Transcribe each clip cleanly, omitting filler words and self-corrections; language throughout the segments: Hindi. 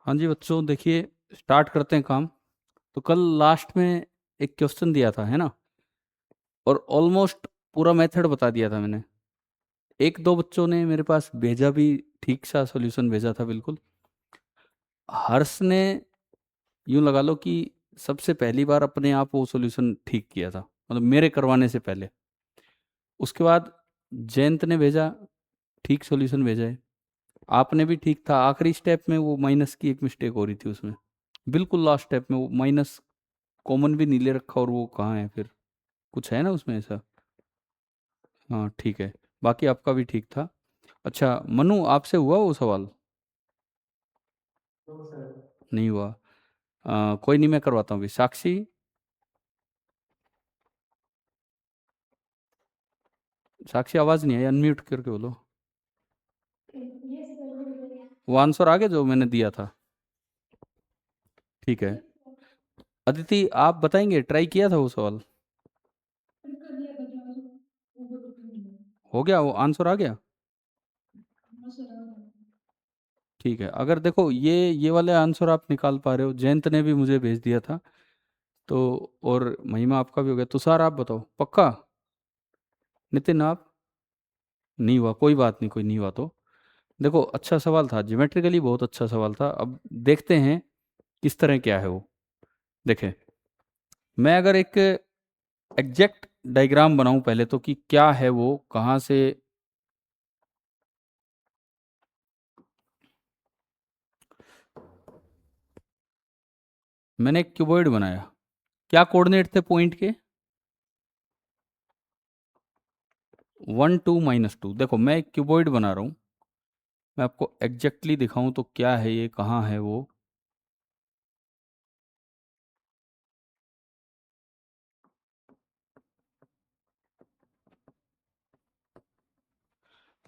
हाँ जी बच्चों, देखिए स्टार्ट करते हैं काम। तो कल लास्ट में एक क्वेश्चन दिया था, है ना? और ऑलमोस्ट पूरा मेथड बता दिया था मैंने। एक दो बच्चों ने मेरे पास भेजा भी, ठीक सा सॉल्यूशन भेजा था बिल्कुल। हर्ष ने, यूं लगा लो कि सबसे पहली बार अपने आप वो सॉल्यूशन ठीक किया था, मतलब मेरे करवाने से पहले। उसके बाद जयंत ने भेजा, ठीक सॉल्यूशन भेजा है। आपने भी ठीक था, आखिरी स्टेप में वो माइनस की एक मिस्टेक हो रही थी उसमें। बिल्कुल लास्ट स्टेप में वो माइनस कॉमन भी नहीं ले रखा, और वो कहाँ है फिर? कुछ है ना उसमें ऐसा। हाँ ठीक है, बाकी आपका भी ठीक था। अच्छा मनु, आपसे हुआ वो सवाल? नहीं हुआ। कोई नहीं, मैं करवाता हूँ अभी। साक्षी, साक्षी आवाज़ नहीं आई, अनम्यूट करके बोलो। वो आंसर आ गया जो मैंने दिया था? ठीक है। अदिति, आप बताएंगे, ट्राई किया था वो सवाल? हो गया, वो आंसर आ गया? ठीक है, अगर देखो ये वाले आंसर आप निकाल पा रहे हो, जयंत ने भी मुझे भेज दिया था तो। और महिमा आपका भी हो गया। तुषार आप बताओ, पक्का? नितिन आप? नहीं हुआ, कोई बात नहीं, कोई नहीं हुआ तो। देखो अच्छा सवाल था, ज्योमेट्रिकली बहुत अच्छा सवाल था। अब देखते हैं किस तरह क्या है वो। देखें, मैं अगर एक एग्जैक्ट डायग्राम बनाऊं पहले तो, कि क्या है वो, कहाँ से। मैंने एक क्यूबॉइड बनाया। क्या कोऑर्डिनेट थे पॉइंट के? 1 2 -2। देखो मैं एक क्यूबॉइड बना रहा हूँ, मैं आपको एग्जैक्टली दिखाऊं तो क्या है ये, कहाँ है वो।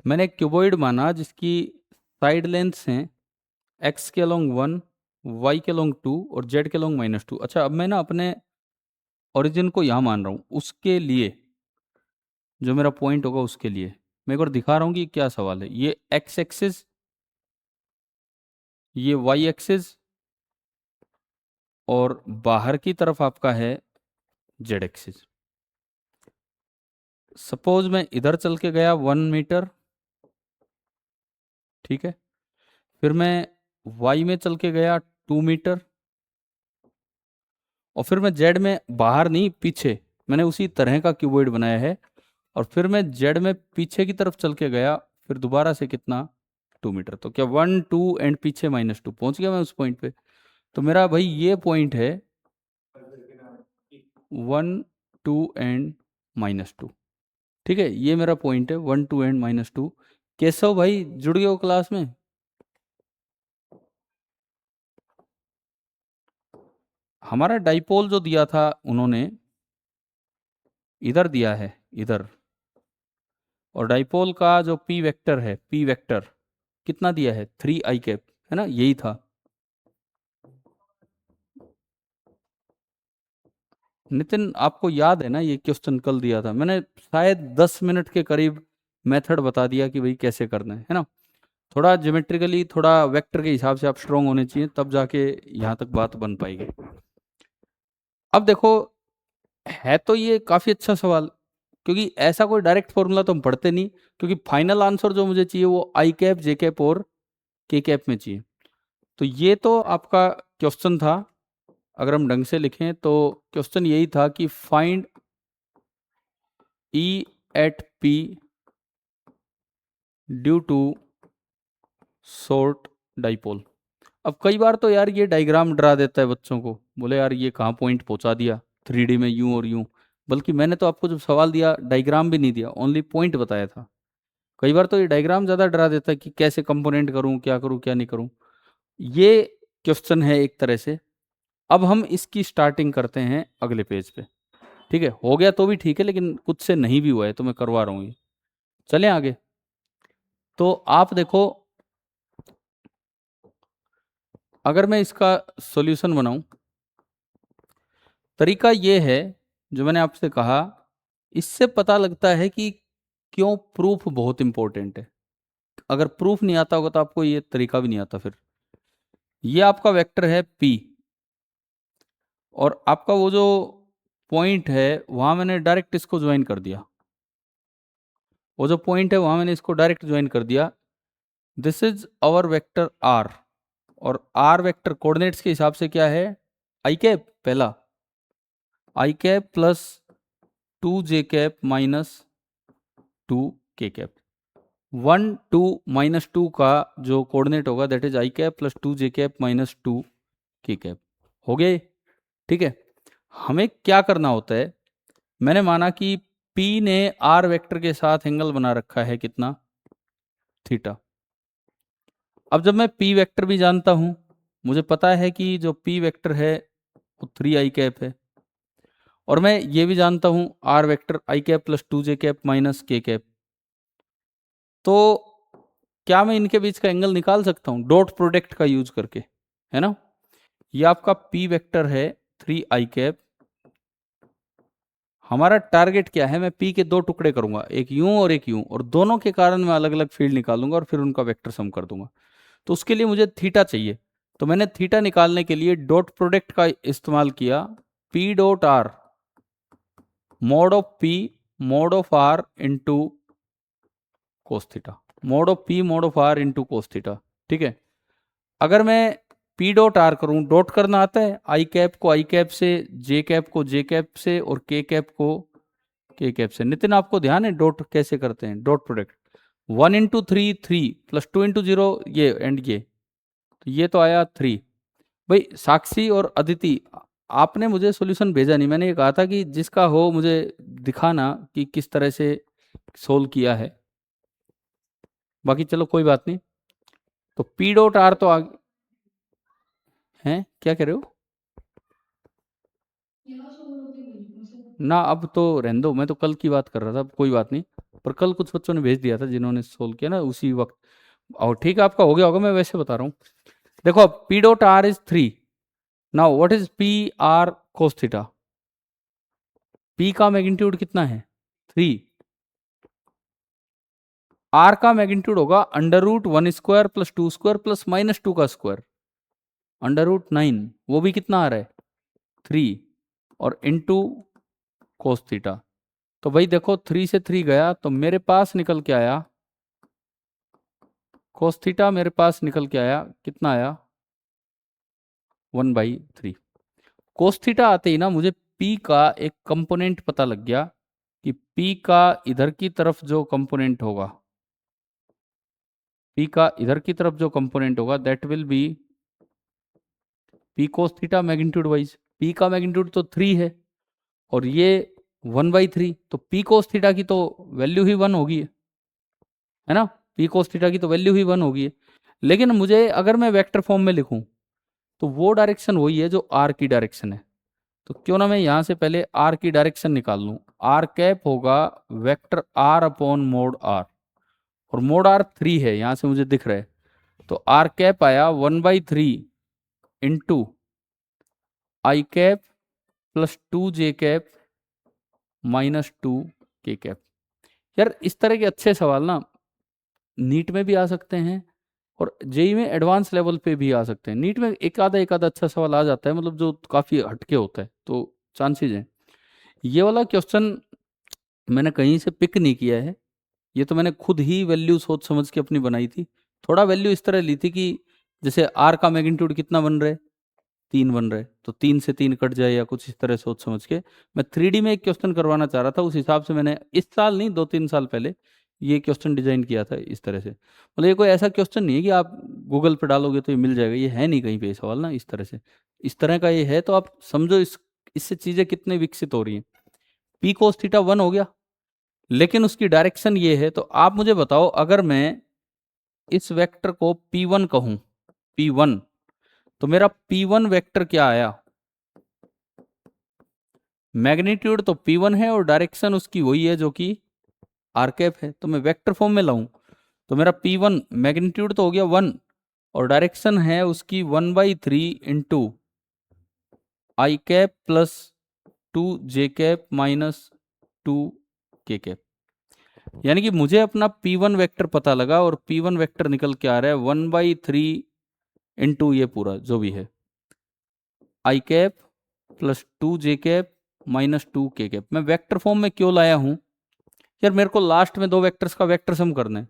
मैंने एक क्यूबॉइड माना जिसकी साइड लेंथ्स हैं एक्स के अलोंग 1, वाई के अलोंग 2 और जेड के अलोंग -2। अच्छा, अब मैं ना अपने ओरिजिन को यहाँ मान रहा हूँ, उसके लिए जो मेरा पॉइंट होगा उसके लिए मैं एक बार दिखा रहा हूँ कि क्या सवाल है। ये एक्स एक्सिस, ये वाई एक्सिस, और बाहर की तरफ आपका है जेड एक्सिस। सपोज मैं इधर चल के गया 1 मीटर, ठीक है। फिर मैं वाई में चल के गया 2 मीटर, और फिर मैं जेड में, बाहर नहीं पीछे, मैंने उसी तरह का क्यूबॉइड बनाया है। और फिर मैं जेड में पीछे की तरफ चल के गया, फिर दोबारा से कितना, 2 मीटर। तो क्या 1 2 एंड पीछे -2 पहुंच गया मैं उस पॉइंट पे। तो मेरा भाई ये पॉइंट है 1 2 एंड -2। ठीक है, ये मेरा पॉइंट है 1 2 एंड -2। केशव भाई जुड़ गए हो क्लास में? हमारा डाइपोल जो दिया था उन्होंने, इधर दिया है, इधर। और डाइपोल का जो पी वेक्टर है, पी वेक्टर कितना दिया है, 3 i कैप, है ना, यही था। नितिन आपको याद है ना, ये क्वेश्चन कल दिया था मैंने, शायद 10 मिनट के करीब मेथड बता दिया कि भाई कैसे करना है ना। थोड़ा ज्योमेट्रिकली, थोड़ा वेक्टर के हिसाब से आप स्ट्रोंग होने चाहिए, तब जाके यहाँ तक बात बन पाएगी। अब देखो, है तो ये काफ़ी अच्छा सवाल, क्योंकि ऐसा कोई डायरेक्ट फॉर्मूला तो हम पढ़ते नहीं। क्योंकि फाइनल आंसर जो मुझे चाहिए वो i कैप, j कैप और k कैप में चाहिए। तो ये तो आपका क्वेश्चन था। अगर हम ढंग से लिखें तो क्वेश्चन यही था कि find E at P due to short dipole. अब कई बार तो यार ये डायग्राम डरा देता है बच्चों को, बोले यार ये कहाँ पॉइंट पहुंचा दिया 3D में, यूं और यूं। बल्कि मैंने तो आपको जब सवाल दिया डायग्राम भी नहीं दिया, ओनली पॉइंट बताया था। कई बार तो ये डायग्राम ज़्यादा डरा देता है कि कैसे कंपोनेंट करूं क्या नहीं करूं। ये क्वेश्चन है एक तरह से। अब हम इसकी स्टार्टिंग करते हैं अगले पेज पे। ठीक है, हो गया तो भी ठीक है, लेकिन कुछ से नहीं भी हुआ है तो मैं करवा रहा हूँ ये। चलें आगे। तो आप देखो, अगर मैं इसका सॉल्यूशन बनाऊं, तरीका ये है जो मैंने आपसे कहा, इससे पता लगता है कि क्यों प्रूफ बहुत इंपॉर्टेंट है। अगर प्रूफ नहीं आता होगा तो आपको ये तरीका भी नहीं आता फिर। ये आपका वेक्टर है P, और आपका वो जो पॉइंट है वहां मैंने डायरेक्ट इसको ज्वाइन कर दिया, वो जो पॉइंट है वहां मैंने इसको डायरेक्ट ज्वाइन कर दिया। This is our vector R, और R वेक्टर कोऑर्डिनेट्स के हिसाब से क्या है, आई कैप, पहला I cap plus 2j cap minus 2k cap. 1 2 minus 2 का जो कोऑर्डिनेट होगा that is I cap plus 2j cap minus 2k cap. हो गए, ठीक है। हमें क्या करना होता है, मैंने माना कि P ने R वेक्टर के साथ एंगल बना रखा है कितना, थीटा। अब जब मैं P वेक्टर भी जानता हूं, मुझे पता है कि जो P वेक्टर है वो 3i कैप है, और मैं ये भी जानता हूं R vector i cap plus 2j cap minus k cap. तो क्या मैं इनके बीच का एंगल निकाल सकता हूं डॉट प्रोडक्ट का यूज करके, है ना। ये आपका P वेक्टर है 3i कैप। हमारा टारगेट क्या है, मैं P के दो टुकड़े करूंगा, एक यूं और एक यूं, और दोनों के कारण मैं अलग अलग फील्ड निकालूंगा और फिर उनका वेक्टर सम कर दूंगा। तो उसके लिए मुझे थीटा चाहिए, तो मैंने थीटा निकालने के लिए डॉट प्रोडक्ट का इस्तेमाल किया, P dot R mode of P mode of R into cos theta, mode of P mode of R into cos theta, ठीक है। अगर मैं P डॉट R करूं, डॉट करना आता है, आई कैप को आई कैप से, जे कैप को जे कैप से, और के कैप को के कैप से। नितिन आपको ध्यान है डॉट कैसे करते हैं, dot product 1 into 3 3 plus 2 into 0 ये एंड ये, तो ये तो आया 3। भाई साक्षी और अदिति, आपने मुझे सॉल्यूशन भेजा नहीं, मैंने ये कहा था कि जिसका हो मुझे दिखाना कि किस तरह से सोल्व किया है। बाकी चलो कोई बात नहीं। तो P डॉट R तो आगे हैं, क्या कह रहे हो ना, अब तो रहने दो, मैं तो कल की बात कर रहा था, अब कोई बात नहीं। पर कल कुछ बच्चों ने भेज दिया था जिन्होंने सोल्व किया ना उसी वक्त, और ठीक है आपका हो गया होगा, मैं वैसे बता रहा हूँ। देखो अब P dot R is 3, now what is P R cos theta. P का मैग्नीट्यूड कितना है 3, R का मैग्नीट्यूड होगा under root 1 square plus 2 square plus minus 2 का स्क्वायर, अंडर रूट 9, वो भी कितना आ रहा है 3, और इंटू कोस थीटा। तो भाई देखो 3 से 3 गया तो मेरे पास निकल के आया कोस थीटा, मेरे पास निकल के आया कितना आया 1/3। कोस थीटा आते ही ना मुझे P का एक कंपोनेंट पता लग गया कि P का इधर की तरफ जो कंपोनेंट होगा, P का इधर की तरफ जो कंपोनेंट होगा that will be P cos theta magnitude wise. P का मैग्नीट्यूड तो 3 है और ये 1/3, तो P कोस थीटा की तो वैल्यू ही 1 होगी, है ना। P कोस थीटा की तो वैल्यू ही 1 होगी। लेकिन मुझे अगर मैं वेक्टर फॉर्म में लिखूं तो वो डायरेक्शन वही है जो R की डायरेक्शन है। तो क्यों ना मैं यहां से पहले R की डायरेक्शन निकाल लूं। R कैप होगा vector R upon mode R, और मोड R 3 है, यहां से मुझे दिख रहा है। तो R कैप आया 1/3 into I cap plus 2j cap minus 2k cap. यार इस तरह के अच्छे सवाल ना नीट में भी आ सकते हैं और जेई में एडवांस लेवल पे भी आ सकते हैं। नीट में एक आधा अच्छा सवाल आ जाता है, मतलब जो काफ़ी हटके होता है, तो चांसेज हैं। ये वाला क्वेश्चन मैंने कहीं से पिक नहीं किया है, ये तो मैंने खुद ही वैल्यू सोच समझ के अपनी बनाई थी। थोड़ा वैल्यू इस तरह ली थी कि जैसे आर का मैग्नीट्यूड कितना बन रहा है 3 बन रहा है, तो 3 से 3 कट जाए या कुछ इस तरह सोच समझ के मैं 3D में एक क्वेश्चन करवाना चाह रहा था। उस हिसाब से मैंने इस साल नहीं 2-3 साल पहले ये क्वेश्चन डिजाइन किया था इस तरह से। मतलब ये कोई ऐसा क्वेश्चन नहीं है कि आप गूगल पे डालोगे तो ये मिल जाएगा, ये है नहीं कहीं पे ये सवाल ना इस तरह से। इस तरह का ये है तो आप समझो इससे चीज़ें कितने विकसित हो रही हैं। पी कोस थीटा 1 हो गया, लेकिन उसकी डायरेक्शन ये है। तो आप मुझे बताओ अगर मैं इस वेक्टर को P1 कहूं, P1, तो मेरा P1 वेक्टर क्या आया, मैग्नीट्यूड तो P1 है और डायरेक्शन उसकी वही है जो कि आर कैप है। तो मैं वेक्टर फॉर्म में लाऊं तो मेरा P1 मैग्नीट्यूड तो हो गया 1 और डायरेक्शन है उसकी 1/3 into I cap plus 2j cap minus 2k cap. यानी कि मुझे अपना P1 वेक्टर पता लगा और P1 वेक्टर निकल के आ रहा है 1/3 इनटू ये पूरा जो भी है I cap plus 2 J cap minus 2 K cap. मैं वेक्टर फॉर्म में क्यों लाया हूं? यार मेरे को लास्ट में दो वेक्टर्स का वेक्टर सम करना है,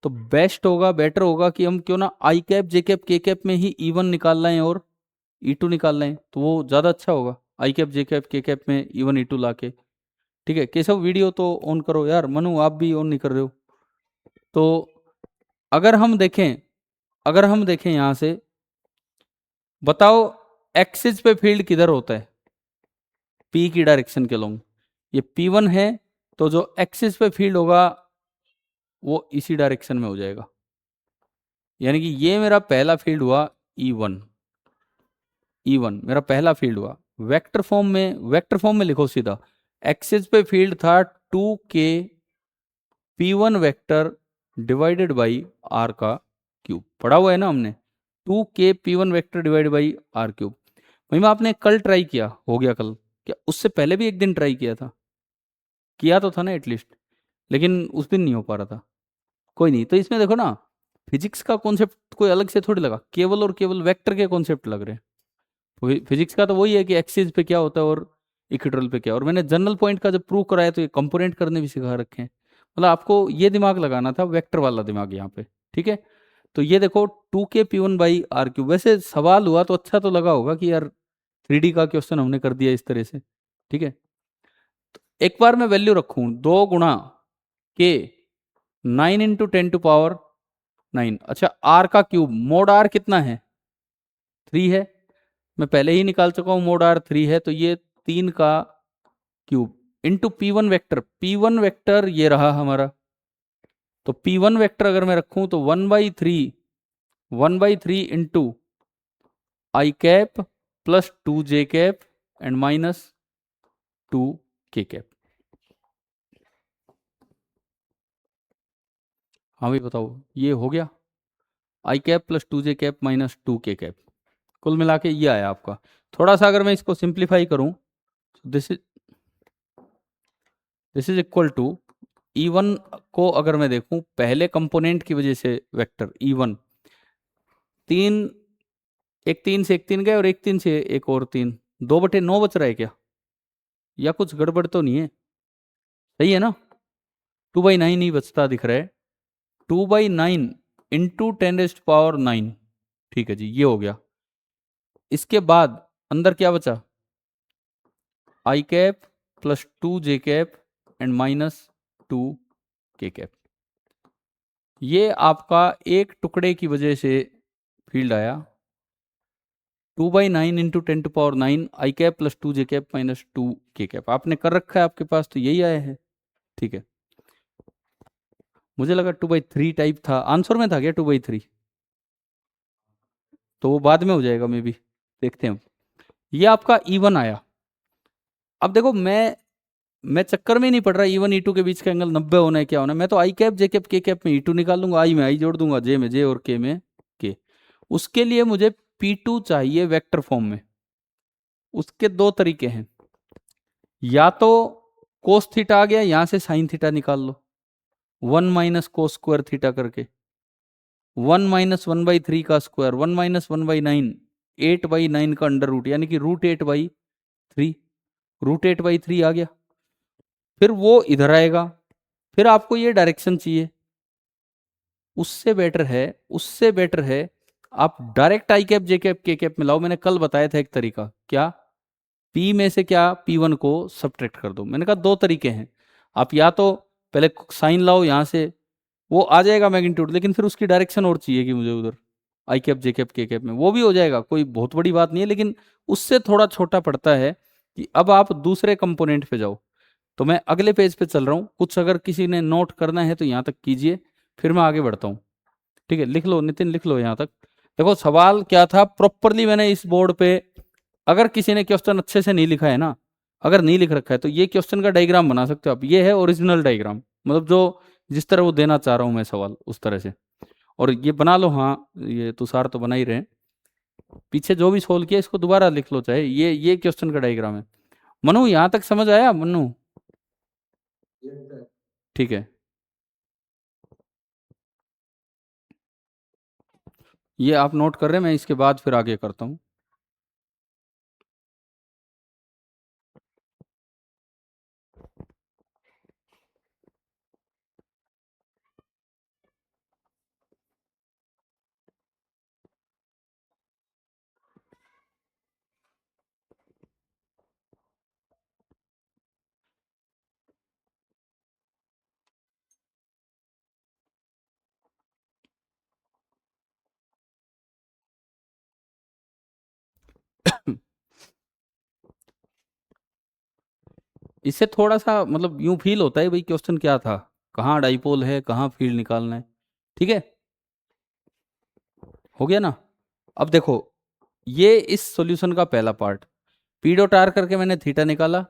तो बेस्ट होगा, बेटर होगा कि हम क्यों ना आई कैप जे कैप के कैप में ही E1 निकाल लाएं और E2 निकाल लाएं, तो वो ज़्यादा अच्छा होगा। आई कैप जे कैप के कैप में E1 E2 ला के। ठीक है केशव, वीडियो तो ऑन करो यार। मनु आप भी ऑन नहीं कर रहे हो। तो अगर हम देखें, अगर हम देखें यहां से, बताओ एक्सिस पे फील्ड किधर होता है? पी की डायरेक्शन के लॉन्ग। ये P1 है, तो जो एक्सिस पे फील्ड होगा वो इसी डायरेक्शन में हो जाएगा। यानी कि ये मेरा पहला फील्ड हुआ E1। E1 मेरा पहला फील्ड हुआ। वेक्टर फॉर्म में, वेक्टर फॉर्म में लिखो सीधा, एक्सिस पे फील्ड था 2K P1 vector divided by R का क्यूब। पढ़ा हुआ है ना हमने, 2K P1 vector divided by R cube. वही में आपने कल ट्राई किया, हो गया कल, क्या उससे पहले भी एक दिन ट्राई किया था? किया तो था ना एटलीस्ट, लेकिन उस दिन नहीं हो पा रहा था। कोई नहीं, तो इसमें देखो ना, फिजिक्स का कॉन्सेप्ट कोई अलग से थोड़ी लगा, केवल और केवल वेक्टर के कॉन्सेप्ट लग रहे हैं। फिजिक्स का तो वही है कि एक्सिस पे क्या होता है और इक्वेटोरियल पे क्या। और मैंने जनरल पॉइंट का जब प्रूव कराया तो ये कंपोनेंट करने भी सिखा रखे हैं। मतलब आपको ये दिमाग लगाना था, वेक्टर वाला दिमाग यहाँ पे। ठीक है, तो ये देखो 2K P1/R क्यूब। वैसे सवाल हुआ तो अच्छा तो लगा होगा कि यार 3D का क्वेश्चन हमने कर दिया इस तरह से। ठीक है, एक बार मैं वैल्यू रखूं 2 गुणा K 9 × 10⁻⁹। अच्छा, आर का क्यूब, मोड आर कितना है? 3 है। मैं पहले ही निकाल चुका हूं, मोड आर 3 है, तो ये 3 का cube into P1 vector. P1 vector ये रहा हमारा, तो P1 वेक्टर अगर मैं रखूं तो 1/3 into I cap plus 2 J cap and minus 2 K cap. हाँ भाई बताओ, ये हो गया आई cap plus 2 J cap minus 2 K cap. कुल मिला के ये आया आपका। थोड़ा सा अगर मैं इसको सिंप्लीफाई करूं, this is equal to E1 को अगर मैं देखूं पहले कंपोनेंट की वजह से वेक्टर E1, 3, एक 3 से एक 3 गए और एक 3 से एक और 3, 2/9 बच रहा है क्या? या कुछ गड़बड़ तो नहीं है? सही है ना? 2/9 ही बचता दिख रहा है। 2/9 इंटू 10⁻⁹। ठीक है जी, ये हो गया। इसके बाद अंदर क्या बचा? I cap plus 2 J cap and minus 2 K cap. ये आपका एक टुकड़े की वजह से फील्ड आया, 2/9 इंटू 10⁻⁹ आई cap plus 2 J cap minus 2 K cap. आपने कर रखा है आपके पास, तो यही आया है। ठीक है, मुझे लगा 2/3 टाइप था, आंसर में था क्या 2/3? तो वो बाद में हो जाएगा मे बी, देखते हैं। ये आपका E1 आया। अब देखो, मैं चक्कर में नहीं पड़ रहा E1 E2 के बीच का एंगल 90 होना है क्या होना है। मैं तो आई कैप जे कैप के कैप में E2 निकाल लूंगा, आई में आई जोड़ दूंगा, जे में जे और के में के। उसके लिए मुझे P2 चाहिए वेक्टर फॉर्म में। उसके दो तरीके हैं, या तो कोस थीटा आ गया, यहां से साइन थीटा निकाल लो, 1 - cos² थीटा करके, 1 - 1/3 का स्क्वायर, 1 - 1/9, 8/9 का अंडर रूट, यानी कि √8/3। √8/3 आ गया। फिर वो इधर आएगा। फिर आपको ये डायरेक्शन चाहिए, उससे बेटर है, उससे बेटर है आप डायरेक्ट आई कैप जे कैप के कैप में लाओ। मैंने कल बताया था एक तरीका, क्या? P में से क्या P1 को सब्ट्रैक्ट कर दो। मैंने कहा दो तरीके हैं, आप या तो पहले साइन लाओ यहां से, वो आ जाएगा मैग्नीट्यूड, लेकिन फिर उसकी डायरेक्शन और चाहिए कि मुझे उधर आई कैप जे कैप के कैप में, वो भी हो जाएगा, कोई बहुत बड़ी बात नहीं है, लेकिन उससे थोड़ा छोटा पड़ता है कि अब आप दूसरे कंपोनेंट पे जाओ। तो मैं अगले पेज पे चल रहा हूँ, कुछ अगर किसी ने नोट करना है तो यहाँ तक कीजिए, फिर मैं आगे बढ़ता हूँ। ठीक है, लिख लो नितिन, लिख लो यहाँ तक। देखो सवाल क्या था प्रॉपरली, मैंने इस बोर्ड पे, अगर किसी ने क्वेश्चन अच्छे से नहीं लिखा है ना, अगर नहीं लिख रखा है, तो ये क्वेश्चन का डायग्राम बना सकते हो आप। ये है ओरिजिनल डायग्राम, मतलब जो जिस तरह वो देना चाह रहा हूँ मैं सवाल, उस तरह से। और ये बना लो, हाँ ये तुषार तो बना ही रहे हैं। पीछे जो भी सोल्व किया इसको दोबारा लिख लो, चाहे ये क्वेश्चन का डायग्राम है। मनु यहाँ तक समझ आया मनु? ठीक है, ये आप नोट कर रहे हैं, मैं इसके बाद फिर आगे करता हूँ। इससे थोड़ा सा मतलब यूं फील होता है भाई क्वेश्चन क्या था, कहाँ डाइपोल है, कहाँ फील्ड निकालना है। ठीक है, हो गया ना। अब देखो, ये इस सॉल्यूशन का पहला पार्ट, पी डॉट आर करके मैंने थीटा निकाला,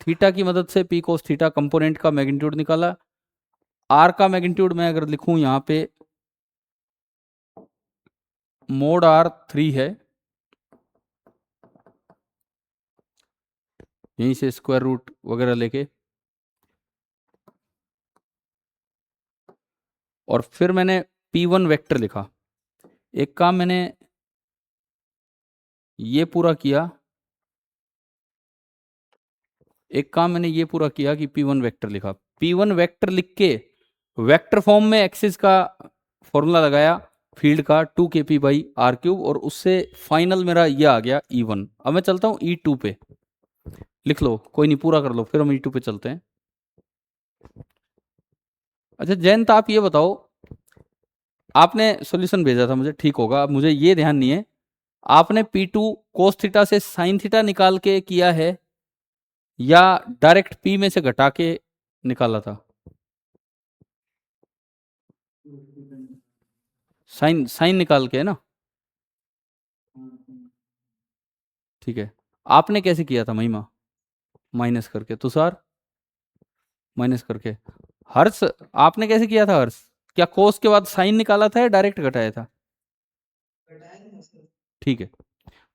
थीटा की मदद से पी कोस थीटा कंपोनेंट का मैग्नीट्यूड निकाला। आर का मैग्नीट्यूड मैं अगर लिखूं यहाँ पे मोड आर 3 है, यहीं से स्क्वायर रूट वगैरह लेके, और फिर मैंने P1 वेक्टर लिखा। एक काम मैंने ये पूरा किया, एक काम मैंने ये पूरा किया कि P1 वेक्टर लिखा। P1 वेक्टर लिख के वेक्टर फॉर्म में एक्सिस का फॉर्मूला लगाया फील्ड का 2kp/r³ और उससे फाइनल मेरा ये आ गया E1। अब मैं चलता हूँ E2 पे, लिख लो, कोई नहीं, पूरा कर लो, फिर हम E2 पे चलते हैं। अच्छा जयंत, आप ये बताओ, आपने सॉल्यूशन भेजा था मुझे, ठीक होगा, अब मुझे ये ध्यान नहीं है, आपने P2 कोस थीटा से साइन थीटा निकाल के किया है या डायरेक्ट P में से घटा के निकाला था? साइन साइन निकाल के है ना? ठीक है, आपने कैसे किया था महिमा? माइनस करके। तुषार? माइनस करके। हर्ष? आपने कैसे किया था हर्ष? क्या कोस के बाद साइन निकाला था या डायरेक्ट घटाया था? ठीक है,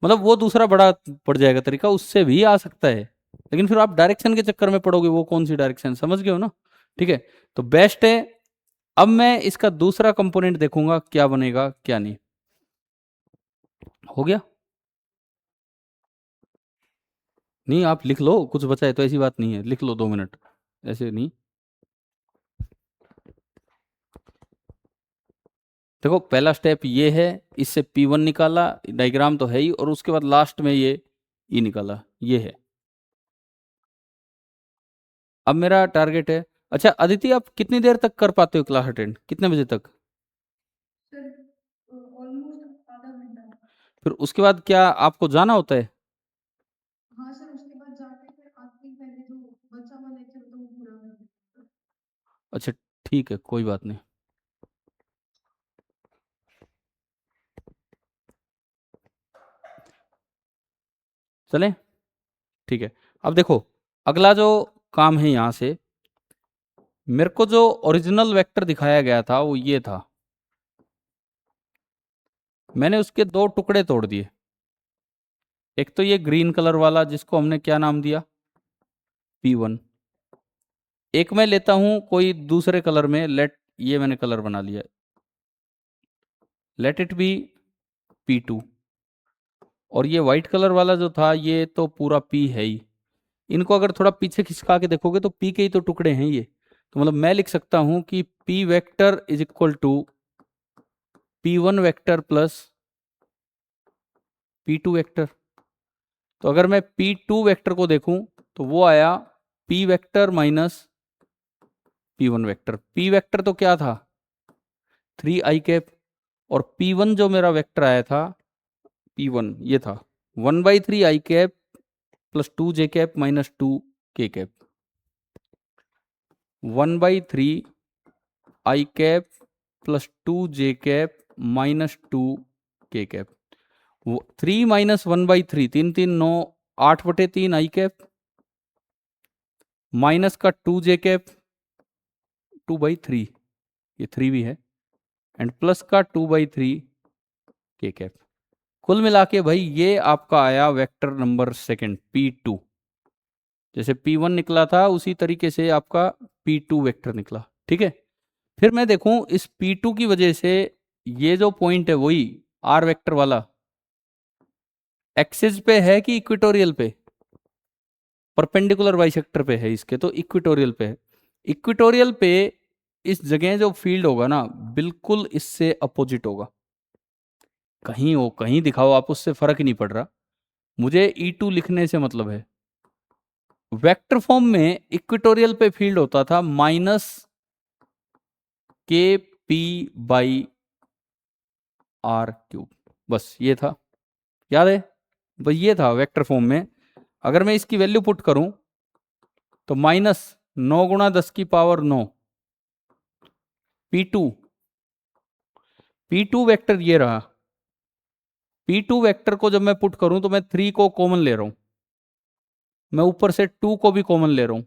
मतलब वो दूसरा बड़ा पड़ जाएगा तरीका, उससे भी आ सकता है, लेकिन फिर आप डायरेक्शन के चक्कर में पड़ोगे, वो कौन सी डायरेक्शन, समझ गए हो ना? ठीक है, तो बेस्ट है। अब मैं इसका दूसरा कंपोनेंट देखूंगा क्या बनेगा क्या नहीं। हो गया? नहीं, आप लिख लो, कुछ बचा है तो, ऐसी बात नहीं है, लिख लो 2 मिनट, ऐसे नहीं। देखो पहला स्टेप ये है, इससे P1 निकाला, डायग्राम तो है ही, और उसके बाद लास्ट में ये E निकाला, ये है। अब मेरा टारगेट है, अच्छा अदिति, आप कितनी देर तक कर पाते हो क्लास अटेंड, कितने बजे तक? फिर उसके बाद क्या आपको जाना होता है? अच्छा ठीक है, कोई बात नहीं। चलें? ठीक है, अब देखो, अगला जो काम है यहाँ से, मेरे को जो ओरिजिनल वेक्टर दिखाया गया था वो ये था, मैंने उसके दो टुकड़े तोड़ दिए। एक तो ये ग्रीन कलर वाला जिसको हमने क्या नाम दिया, P1। एक मैं लेता हूं कोई दूसरे कलर में, लेट, ये मैंने कलर बना लिया, लेट इट बी P2। और ये वाइट कलर वाला जो था ये तो पूरा P है ही। इनको अगर थोड़ा पीछे खिसका के देखोगे तो P के ही तो टुकड़े हैं ये, तो मतलब मैं लिख सकता हूं कि P vector is equal to P1 vector plus P2 vector. तो अगर मैं P2 वेक्टर को देखूं तो वो आया P vector minus P1 vector. P vector तो क्या था, 3i कैप, और P1 जो मेरा वेक्टर आया था, P1 ये था 1/3i cap plus 2j cap minus 2k cap. 1/3i cap plus 2j cap minus 2k cap. 3 - 1/3, 3 3 9, 8/3 i cap minus का 2j कैप 2/3, ये 3 भी है, एंड प्लस का 2/3 k कैप। कुल मिला के भाई ये आपका आया वेक्टर नंबर सेकंड P2। जैसे P1 निकला था उसी तरीके से आपका P2 वेक्टर निकला। ठीक है, फिर मैं देखूं इस P2 की वजह से ये जो पॉइंट है वही आर वेक्टर वाला एक्सिस पे है कि इक्वेटोरियल पे? परपेंडिकुलर बाइसेक्टर पे है इसके, तो इक्वेटोरियल पे है। इक्वेटोरियल पे इस जगह जो फील्ड होगा ना बिल्कुल इससे अपोजिट होगा। कहीं हो कहीं दिखाओ आप, उससे फर्क नहीं पड़ रहा, मुझे E2 लिखने से मतलब है। वेक्टर फॉर्म में इक्वेटोरियल पे फील्ड होता था -KP/R3, बस ये था, याद है? बस ये था वेक्टर फॉर्म में। अगर मैं इसकी वैल्यू पुट करूं तो -9 गुणा 10⁻9 P2, P2 वेक्टर ये रहा। P2 वेक्टर को जब मैं पुट करूं तो मैं 3 को कॉमन ले रहा हूं, मैं ऊपर से 2 को भी कॉमन ले रहा हूं।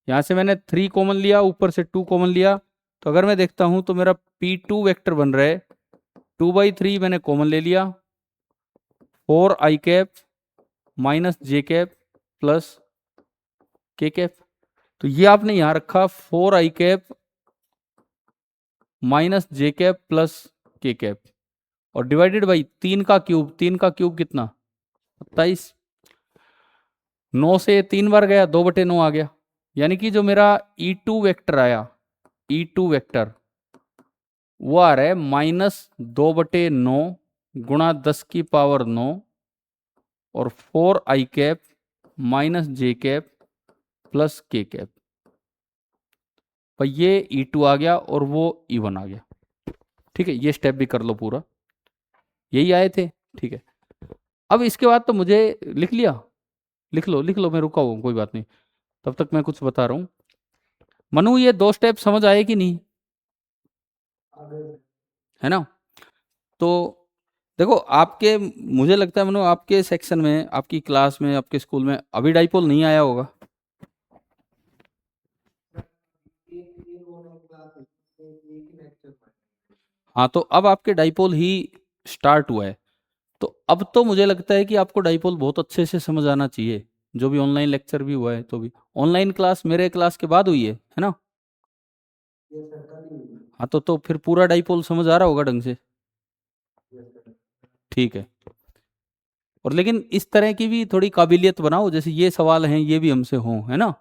यहां से मैंने 3 कॉमन लिया, ऊपर से 2 कॉमन लिया, तो अगर मैं देखता हूं तो मेरा P2 वेक्टर बन रहा है 2/3 मैंने कॉमन ले लिया, 4i cap -j cap plus k cap. तो ये आपने यहां रखा 4i cap -j cap plus k cap, और डिवाइडेड बाई 3 का क्यूब। 3 का क्यूब कितना? 27। 9 से 3 बार गया, 2/9 आ गया। यानी कि जो मेरा E2 वेक्टर आया, E2 वेक्टर वो आ रहा है -2/9 गुणा 10⁻9 और 4i cap -j cap plus k cap. भाई ये E2 आ गया और वो E1 आ गया। ठीक है, ये स्टेप भी कर लो पूरा, यही आए थे। ठीक है, अब इसके बाद तो मुझे लिख लिया, लिख लो, मैं रुका हूँ, कोई बात नहीं, तब तक मैं कुछ बता रहा हूँ। मनु ये 2 स्टेप समझ आए कि नहीं? है ना? तो देखो आपके, मुझे लगता है मनु आपके सेक्शन में, आपकी क्लास में, आपके स्कूल में अभी डाइपोल नहीं आया होगा। हाँ, तो अब आपके डाइपोल ही स्टार्ट हुआ है, तो अब तो मुझे लगता है कि आपको डाइपोल बहुत अच्छे से समझ आना चाहिए, जो भी ऑनलाइन लेक्चर भी हुआ है, तो भी ऑनलाइन क्लास मेरे क्लास के बाद हुई है ना? हाँ, तो फिर पूरा डाइपोल समझ आ रहा होगा ढंग से। ठीक है, और लेकिन इस तरह की भी थोड़ी काबिलियत बनाओ, जैसे ये सवाल हैं ये भी हमसे हों, है ना?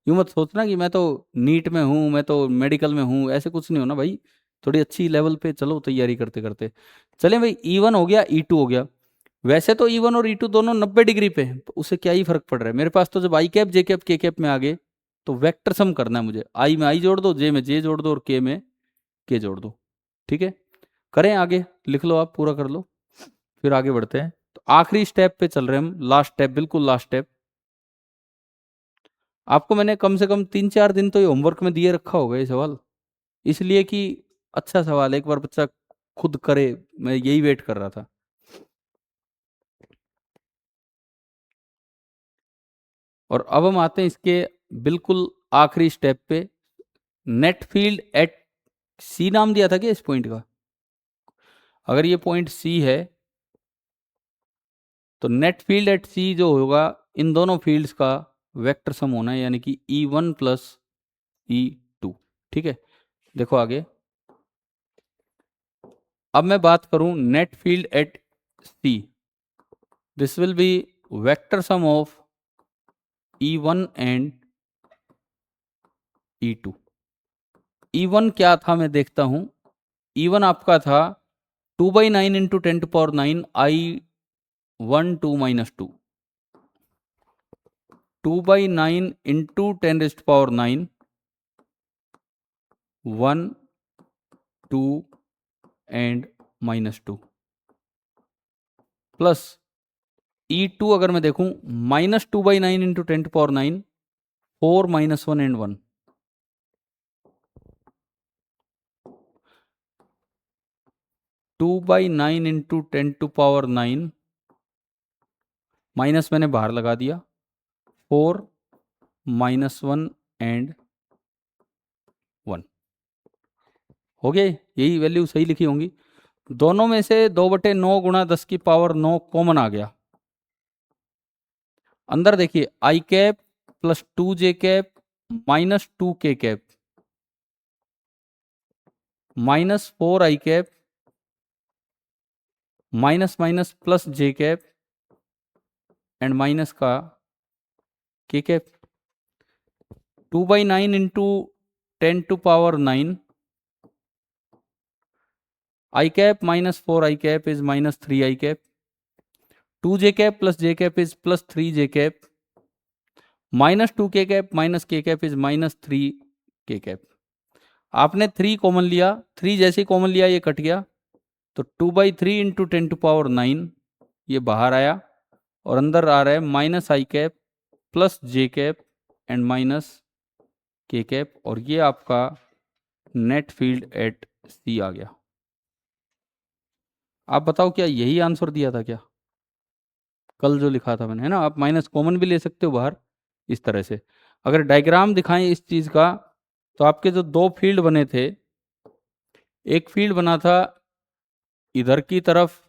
यूँ मत सोचना कि मैं तो नीट में हूँ, मैं तो मेडिकल में हूँ, ऐसे कुछ नहीं होना भाई। थोड़ी अच्छी लेवल पे चलो तैयारी करते करते। चले भाई, E1 हो गया, E2 हो गया। वैसे तो E1 और E2 दोनों 90 डिग्री पे हैं, तो उससे क्या ही फर्क पड़ रहा है मेरे पास। तो जब i cap j cap k cap में आ गए तो वेक्टर सम करना है मुझे। I में I जोड़ दो, J में J जोड़ दो और K में K जोड़ दो। ठीक है, करें आगे, लिख लो आप, पूरा कर लो, फिर आगे बढ़ते हैं। तो आखिरी स्टेप पे चल रहे हैं हम, लास्ट स्टेप, बिल्कुल लास्ट स्टेप। आपको मैंने कम से कम 3-4 दिन तो ये होमवर्क में दिए रखा होगा ये सवाल, इसलिए कि अच्छा सवाल है, एक बार बच्चा खुद करे, मैं यही वेट कर रहा था। और अब हम आते हैं इसके बिल्कुल आखिरी स्टेप पे। नेट फील्ड एट सी नाम दिया था क्या इस पॉइंट का? अगर ये पॉइंट सी है तो नेट फील्ड एट सी जो होगा, इन दोनों फील्ड्स का वेक्टर सम होना है, यानी कि E1 प्लस E2। ठीक है, देखो आगे। अब मैं बात करूं net field at C, this will be vector sum of E1 and E2। E1 क्या था मैं देखता हूं, E1 आपका था 2/9 into 10⁻9 I12 - 2, 2/9 into 10⁻9 1 2 and -2 plus E2 अगर मैं देखूं -2/9 इंटू 10⁻9 4 -1 एंड 1, 2/9 इंटू 10⁻9 माइनस मैंने बाहर लगा दिया, 4 -1 एंड 1 हो गया। यही वैल्यू सही लिखी होंगी। दोनों में से 2/9 गुणा 10⁻9 कॉमन आ गया। अंदर देखिए i cap plus 2j cap -2k cap -4i cap minus minus plus J cap and minus का के cap. 2/9 into 10⁻9 I cap minus 4 I cap is minus 3 I cap. 2 J cap plus J cap is plus 3 J cap. Minus 2 K cap minus K cap is minus 3 के कैप। आपने 3 कॉमन लिया, 3 जैसे ही कॉमन लिया ये कट गया, तो 2/3 इंटू 10⁻9 ये बाहर आया और अंदर आ रहा है minus I cap plus J cap and minus K cap, और ये आपका नेट फील्ड एट सी आ गया। आप बताओ क्या यही आंसर दिया था क्या कल जो लिखा था मैंने, है ना? आप माइनस कॉमन भी ले सकते हो बाहर इस तरह से। अगर डायग्राम दिखाएं इस चीज का, तो आपके जो दो फील्ड बने थे, एक फील्ड बना था इधर की तरफ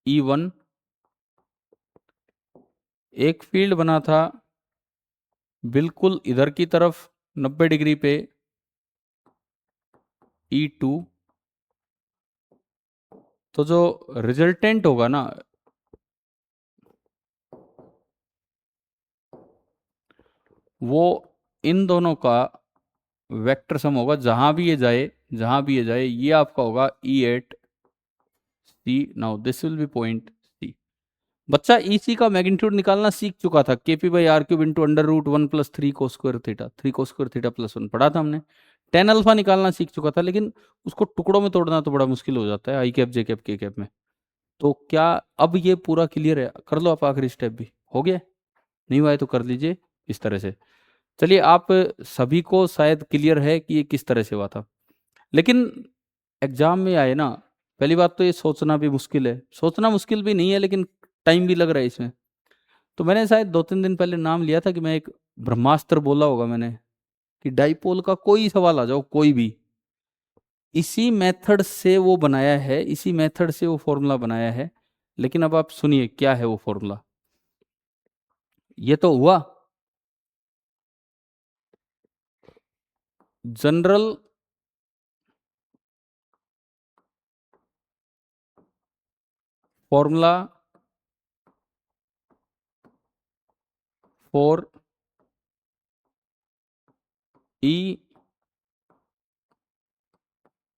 E1, एक फील्ड बना था बिल्कुल इधर की तरफ 90 डिग्री पे E2। तो जो रिजल्टेंट होगा ना, वो इन दोनों का वेक्टर सम होगा, जहां भी ये जाए, जहां भी ये जाए, ये आपका होगा E8 C। Now this will B point C। बच्चा EC का मैग्नीट्यूड निकालना सीख चुका था, KP/R³ into under root 1 plus 3 को स्क्वायर थीटा, 3 को स्क्वायर थीटा प्लस 1 पढ़ा था हमने। टेन अल्फा निकालना सीख चुका था, लेकिन उसको टुकड़ों में तोड़ना तो बड़ा मुश्किल हो जाता है आई कैप जे कैप के कैप में। तो क्या अब ये पूरा क्लियर है? कर लो आप, आखिरी स्टेप भी हो गया, नहीं हुआ है तो कर लीजिए इस तरह से। चलिए, आप सभी को शायद क्लियर है कि ये किस तरह से हुआ था, लेकिन एग्जाम में आए ना, पहली बात तो ये सोचना भी मुश्किल है, सोचना मुश्किल भी नहीं है लेकिन टाइम भी लग रहा है इसमें। तो मैंने शायद 2-3 दिन पहले नाम लिया था कि मैं एक ब्रह्मास्त्र बोला होगा मैंने, कि डाइपोल का कोई सवाल आ जाओ, कोई भी, इसी मेथड से वो बनाया है, इसी मेथड से वो फॉर्मूला बनाया है। लेकिन अब आप सुनिए क्या है वो फॉर्मूला। ये तो हुआ general formula for E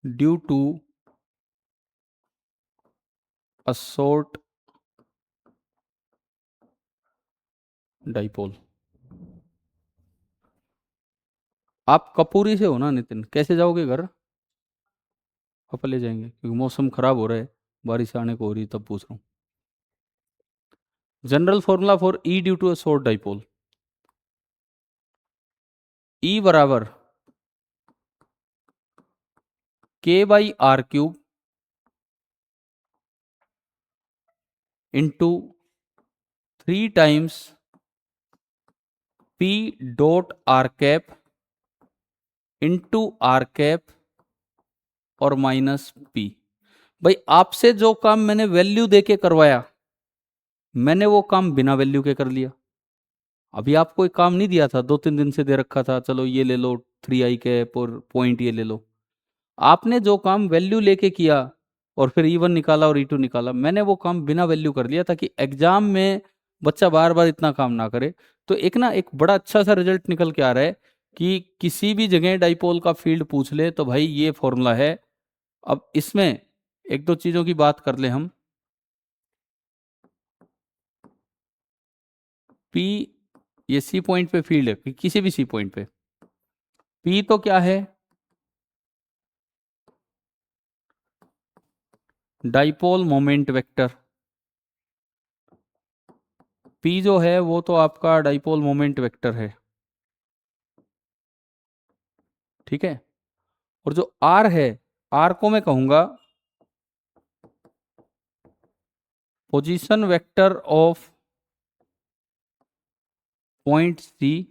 due to a short dipole. आप कपूरी से हो ना नितिन? कैसे जाओगे घर? पापा ले जाएंगे क्योंकि मौसम खराब हो रहा है, बारिश आने को हो रही है, तब पूछ रहा हूँ। General formula for E due to a short dipole, E बराबर K/R³ into 3 times P dot R cap into R cap और माइनस P। भाई, आपसे जो काम मैंने वैल्यू देके करवाया, मैंने वो काम बिना वैल्यू के कर लिया। अभी आपको एक काम नहीं दिया था, 2-3 दिन से दे रखा था, चलो ये ले लो 3 आई कैप और पॉइंट ये ले लो। आपने जो काम वैल्यू लेके किया और फिर E1 निकाला और E2 निकाला, मैंने वो काम बिना वैल्यू कर लिया, ताकि एग्जाम में बच्चा बार बार इतना काम ना करे। तो एक ना एक बड़ा अच्छा सा रिजल्ट निकल के आ रहा है कि किसी भी जगह डाइपोल का फील्ड पूछ ले तो भाई ये फॉर्मूला है। अब इसमें एक दो चीजों की बात कर ले हम। P, ये C पॉइंट पे फील्ड है, किसी भी C पॉइंट पे। P तो क्या है? Dipole moment vector. P जो है वो तो आपका डाइपोल मोमेंट वेक्टर है, ठीक है। और जो R है, R को मैं कहूंगा position vector of point C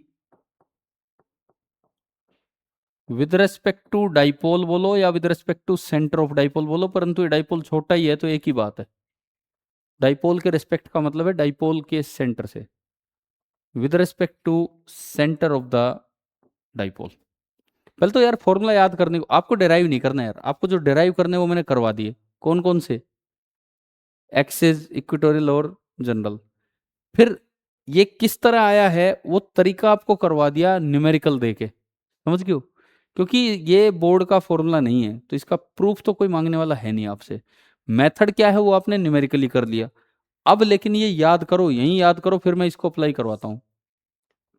with respect to dipole बोलो या with respect to centre of dipole बोलो, परंतु ये डाइपोल छोटा ही है तो एक ही बात है। डाइपोल के रेस्पेक्ट का मतलब है डाइपोल के सेंटर से, with respect to centre of the dipole. पहले तो यार फॉर्मूला याद करने को, आपको डेराइव नहीं करना यार, आपको जो डेराइव करने वो मैंने करवा दिए। कौन कौन से? एक्सिस, इक्वेटोरियल और जनरल। फिर ये किस तरह आया है वो तरीका आपको करवा दिया न्यूमेरिकल दे के, समझ क्यों? क्योंकि ये बोर्ड का फॉर्मूला नहीं है तो इसका प्रूफ तो कोई मांगने वाला है नहीं आपसे। मेथड क्या है वो आपने न्यूमेरिकली कर लिया। अब लेकिन ये याद करो, यहीं याद करो, फिर मैं इसको अप्लाई करवाता हूँ।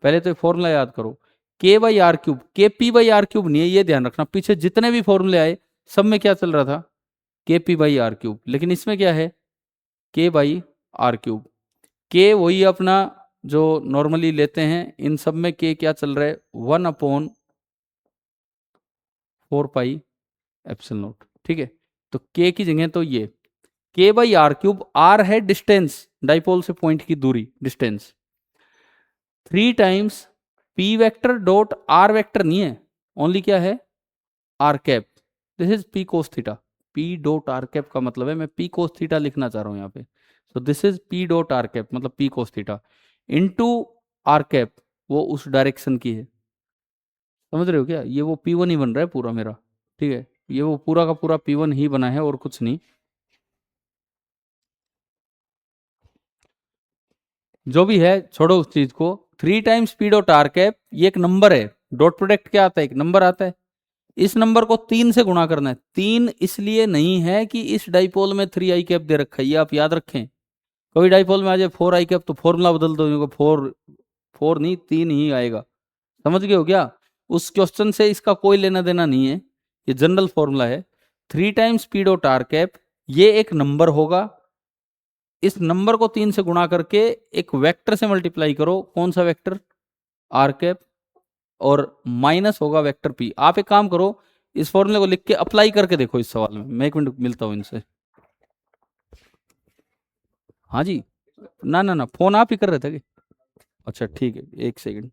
पहले तो फॉर्मूला याद करो, के बाई आर क्यूब, के पी बाई आर क्यूब नहीं है, ये ध्यान रखना। पीछे जितने भी फॉर्मूले आए सब में क्या चल रहा था, के पी बाई आर क्यूब, लेकिन इसमें क्या है, के बाई आर क्यूब। के वही अपना जो नॉर्मली लेते हैं, इन सब में के क्या चल रहा है, 1/4 पाई एप्सिलॉन नॉट, ठीक है। तो के की जगह तो ये K by R cube, R है डिस्टेंस, डाइपोल से पॉइंट की दूरी, distance, 3 times P vector dot R vector नहीं है, ओनली क्या है, R cap, this is P cos theta. P dot R cap का मतलब है, मैं पी कोस थीटा लिखना चाह रहा हूं यहाँ पे, so this is P dot R cap, मतलब P cos theta into R cap, वो उस डायरेक्शन की है। समझ रहे हो क्या, ये वो पी वन ही बन रहा है पूरा मेरा, ठीक है, ये वो पूरा का पूरा पी वन ही बना है और कुछ नहीं। जो भी है छोड़ो उस चीज को। 3 times P dot R cap, ये एक नंबर है, डॉट प्रोडक्ट क्या आता है, एक नंबर आता है। इस नंबर को 3 से गुणा करना है। 3 इसलिए नहीं है कि इस डाइपोल में 3 आई कैप दे रखा है, ये आप याद रखें। कोई डाइपोल में आ जाए 4 आई कैप तो फॉर्मूला बदल दो, 4, 4 नहीं 3 ही आएगा। समझ गए हो क्या, उस क्वेश्चन से इसका कोई लेना देना नहीं है, ये जनरल फॉर्मूला है। 3 times P dot R cap, ये एक नंबर होगा, इस नंबर को 3 से गुणा करके एक वेक्टर से मल्टीप्लाई करो, कौन सा वेक्टर, आर कैप, और माइनस होगा वेक्टर पी। आप एक काम करो, इस फॉर्मूले को लिख के अप्लाई करके देखो इस सवाल में, मैं 1 मिनट मिलता हूं इनसे। हाँ जी, ना ना ना, फोन आप ही कर रहे थे कि? अच्छा ठीक है, 1 सेकंड।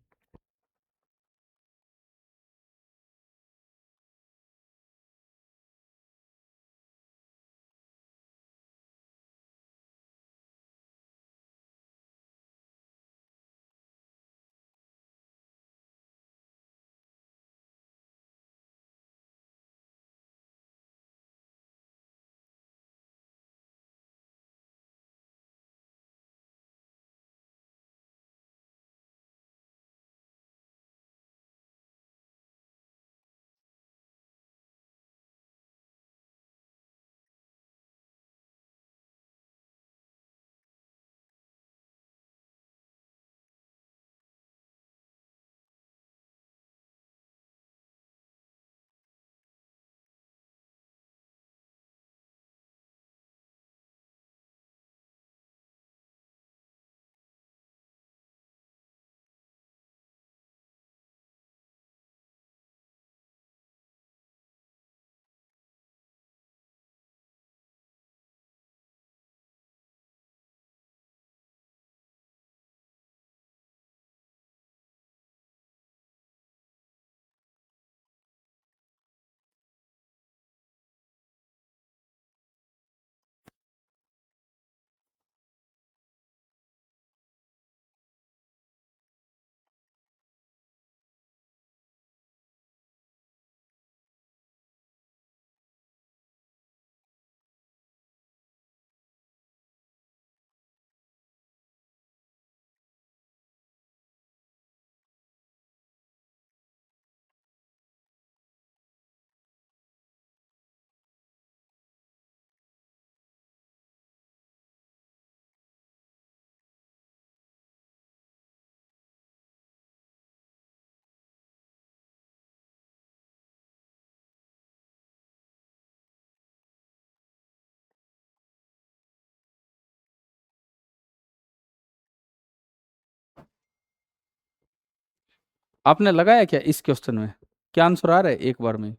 आपने लगाया क्या इस क्वेश्चन में, क्या आंसर आ रहा है एक बार में?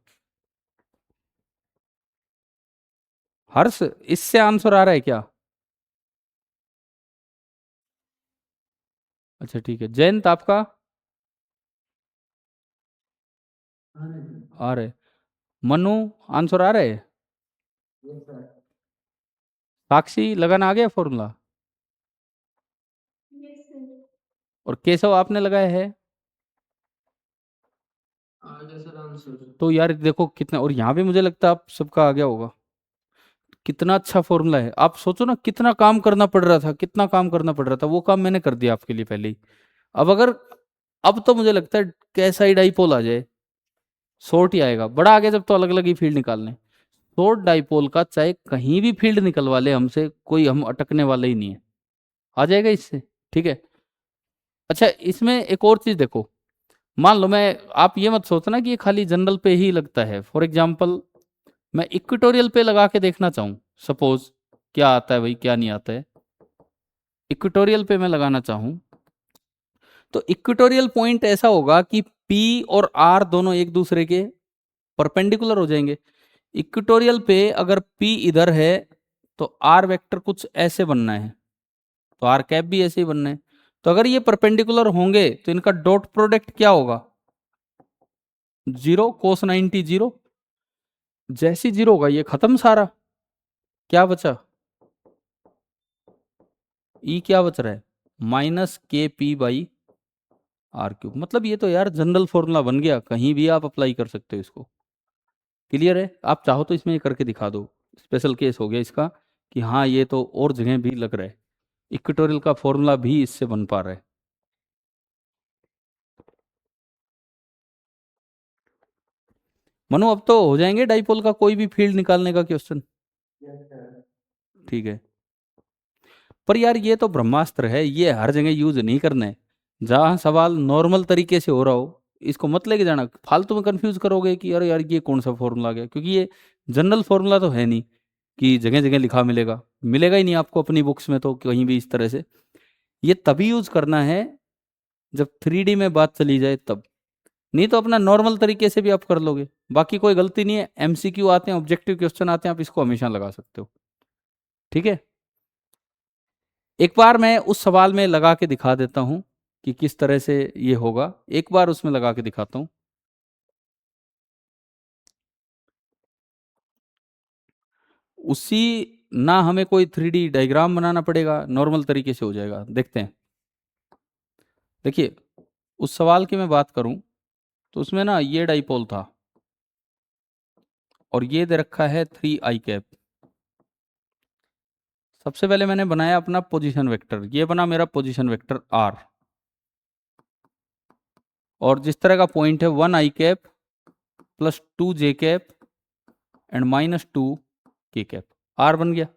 हर्ष, इससे आंसर आ रहा है क्या? अच्छा ठीक है, जयंत आपका आ रहा है, मनु आंसर आ रहा है, साक्षी लगाना आ गया फॉर्मूला, और केशव आपने लगाया है? तो यार देखो कितना, और यहाँ भी मुझे लगता है आप सबका आ गया होगा। कितना अच्छा फॉर्मूला है। आप सोचो ना कितना काम करना पड़ रहा था, कितना काम करना पड़ रहा था, वो काम मैंने कर दिया आपके लिए पहले ही। अब अगर, अब तो मुझे लगता है कैसा ही डाइपोल आ जाए, शॉर्ट ही आएगा। बड़ा आगे जब तो अलग अलग ही फील्ड निकालने, शॉर्ट डाइपोल का चाहे कहीं भी फील्ड निकलवा ले हमसे, कोई हम अटकने वाले ही नहीं है, आ जाएगा इससे। ठीक है। अच्छा, इसमें एक और चीज देखो, मान लो मैं, आप ये मत सोचना कि ये खाली जनरल पे ही लगता है। फॉर एग्जाम्पल मैं इक्वेटोरियल पे लगा के देखना चाहूँ, सपोज, क्या आता है भाई, क्या नहीं आता है। इक्वेटोरियल पे मैं लगाना चाहूँ तो इक्वेटोरियल पॉइंट ऐसा होगा कि P और R दोनों एक दूसरे के परपेंडिकुलर हो जाएंगे। इक्वेटोरियल पे अगर P इधर है तो R वेक्टर कुछ ऐसे बनना है, तो R कैप भी ऐसे ही बनना है। तो अगर ये परपेंडिकुलर होंगे तो इनका डॉट प्रोडक्ट क्या होगा, 0, कोस 90 0। जैसी 0 होगा ये खत्म सारा, क्या बचा, ई क्या बच रहा है, -KP/R³। मतलब ये तो यार जनरल फॉर्मूला बन गया, कहीं भी आप अप्लाई कर सकते हो इसको। क्लियर है? आप चाहो तो इसमें ये करके दिखा दो, स्पेशल केस हो गया इसका, कि हाँ ये तो और जगह भी लग रहा है, इक्वेटोरियल का फॉर्मूला भी इससे बन पा रहा है। मनु अब तो हो जाएंगे डाइपोल का कोई भी फील्ड निकालने का क्वेश्चन। ठीक है। पर यार ये तो ब्रह्मास्त्र है, ये हर जगह यूज नहीं करना है। जहां सवाल नॉर्मल तरीके से हो रहा हो, इसको मत लेके जाना, फालतू में कंफ्यूज करोगे कि अरे यार ये कौन सा फॉर्मूला आ गया, क्योंकि ये जनरल फॉर्मूला तो है नहीं कि जगह जगह लिखा मिलेगा, मिलेगा ही नहीं आपको अपनी बुक्स में तो कहीं भी इस तरह से। ये तभी यूज करना है जब 3D में बात चली जाए तब, नहीं तो अपना नॉर्मल तरीके से भी आप कर लोगे, बाकी कोई गलती नहीं है। MCQ आते हैं, ऑब्जेक्टिव क्वेश्चन आते हैं, आप इसको हमेशा लगा सकते हो। ठीक है। एक बार मैं उस सवाल में लगा के दिखा देता हूं कि किस तरह से ये होगा, एक बार उसमें लगा के दिखाता हूं। उसी, ना हमें कोई 3D डायग्राम बनाना पड़ेगा, नॉर्मल तरीके से हो जाएगा, देखते हैं। देखिए, उस सवाल की मैं बात करूं तो उसमें ना ये डाइपोल था और ये दे रखा है 3i कैप। सबसे पहले मैंने बनाया अपना पोजीशन वेक्टर, ये बना मेरा पोजीशन वेक्टर R, और जिस तरह का पॉइंट है 1i cap plus 2j cap and -2k cap, R बन गया।